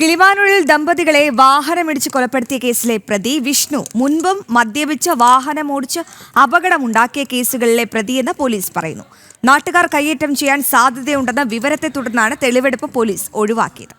കിളിമാനൂരിൽ ദമ്പതികളെ വാഹനമിടിച്ച് കൊലപ്പെടുത്തിയ കേസിലെ പ്രതി വിഷ്ണു മുൻപും മദ്യപിച്ച് വാഹനമോടിച്ച് അപകടമുണ്ടാക്കിയ കേസുകളിലെ പ്രതിയെന്ന് പോലീസ് പറയുന്നു. നാട്ടുകാർ കയ്യേറ്റം ചെയ്യാൻ സാധ്യതയുണ്ടെന്ന വിവരത്തെ തുടർന്നാണ് തെളിവെടുപ്പ് പോലീസ് ഒഴിവാക്കിയത്.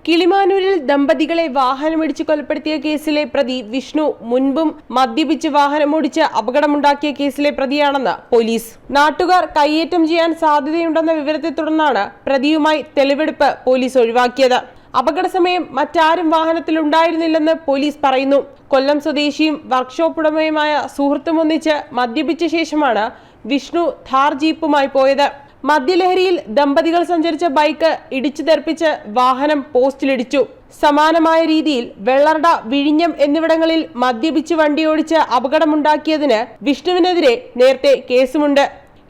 കിളിമാനൂരിൽ ദമ്പതികളെ വാഹനമിടിച്ച് കൊലപ്പെടുത്തിയ കേസിലെ പ്രതി വിഷ്ണു മുൻപും മദ്യപിച്ച് വാഹനമോടിച്ച് അപകടമുണ്ടാക്കിയ കേസിലെ പ്രതിയാണെന്ന് പോലീസ്. നാട്ടുകാർ കയ്യേറ്റം ചെയ്യാൻ സാധ്യതയുണ്ടെന്ന വിവരത്തെ തുടർന്നാണ് പ്രതിയുമായി തെളിവെടുപ്പ് പോലീസ് ഒഴിവാക്കിയത്. അപകട സമയം മറ്റാരും വാഹനത്തിലുണ്ടായിരുന്നില്ലെന്ന് പോലീസ് പറയുന്നു. കൊല്ലം സ്വദേശിയും വർക്ക്ഷോപ്പ് ഉടമയുമായ സുഹൃത്തും ഒന്നിച്ച് മദ്യപിച്ച ശേഷമാണ് വിഷ്ണു ഥാർ ജീപ്പുമായി പോയത്. മദ്യലഹരിയിൽ ദമ്പതികൾ സഞ്ചരിച്ച ബൈക്ക് ഇടിച്ചു തെറിപ്പിച്ച് വാഹനം പോസ്റ്റിലിടിച്ചു. സമാനമായ രീതിയിൽ വെള്ളറട, വിഴിഞ്ഞം എന്നിവിടങ്ങളിൽ മദ്യപിച്ച് വണ്ടിയോടിച്ച് അപകടമുണ്ടാക്കിയതിന് വിഷ്ണുവിനെതിരെ നേരത്തെ കേസുമുണ്ട്.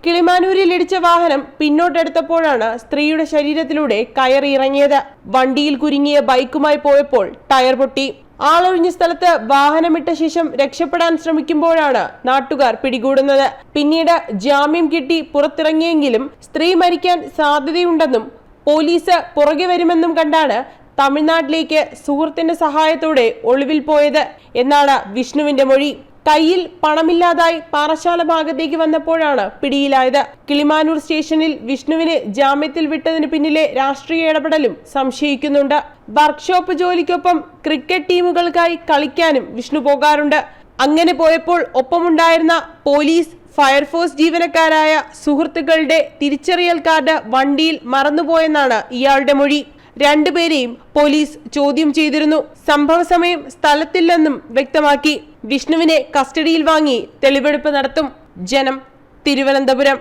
കിളിമാനൂരിൽ ഇടിച്ച വാഹനം പിന്നോട്ടെടുത്തപ്പോഴാണ് സ്ത്രീയുടെ ശരീരത്തിലൂടെ കയറി ഇറങ്ങിയത്. വണ്ടിയിൽ കുരുങ്ങിയ ബൈക്കുമായി പോയപ്പോൾ ടയർ പൊട്ടി. ആളൊഴിഞ്ഞ സ്ഥലത്ത് വാഹനമിട്ട ശേഷം രക്ഷപ്പെടാൻ ശ്രമിക്കുമ്പോഴാണ് നാട്ടുകാർ പിടികൂടുന്നത്. പിന്നീട് ജാമ്യം കിട്ടി പുറത്തിറങ്ങിയെങ്കിലും സ്ത്രീ മരിക്കാൻ സാധ്യതയുണ്ടെന്നും പോലീസ് പുറകെ വരുമെന്നും കണ്ടാണ് തമിഴ്നാട്ടിലേക്ക് സുഹൃത്തിന്റെ സഹായത്തോടെ ഒളിവിൽ പോയത് എന്നാണ് വിഷ്ണുവിന്റെ മൊഴി. കയ്യിൽ പണമില്ലാതായി പാറശാല ഭാഗത്തേക്ക് വന്നപ്പോഴാണ് പിടിയിലായത്. കിളിമാനൂർ സ്റ്റേഷനിൽ വിഷ്ണുവിനെ ജാമ്യത്തിൽ വിട്ടതിന് പിന്നിലെ രാഷ്ട്രീയ ഇടപെടലും സംശയിക്കുന്നുണ്ട്. വർക്ക്ഷോപ്പ് ജോലിക്കൊപ്പം ക്രിക്കറ്റ് ടീമുകൾക്കായി കളിക്കാനും വിഷ്ണു പോകാറുണ്ട്. അങ്ങനെ പോയപ്പോൾ ഒപ്പമുണ്ടായിരുന്ന പോലീസ്, ഫയർഫോഴ്സ് ജീവനക്കാരായ സുഹൃത്തുക്കളുടെ തിരിച്ചറിയൽ കാർഡ് വണ്ടിയിൽ മറന്നുപോയെന്നാണ് ഇയാളുടെ മൊഴി. രണ്ടുപേരെയും പോലീസ് ചോദ്യം ചെയ്തിരുന്നു. സംഭവ സമയം സ്ഥലത്തില്ലെന്നും വ്യക്തമാക്കി. വിഷ്ണുവിനെ കസ്റ്റഡിയിൽ വാങ്ങി തെളിവെടുപ്പ് നടത്തും. ജനം, തിരുവനന്തപുരം.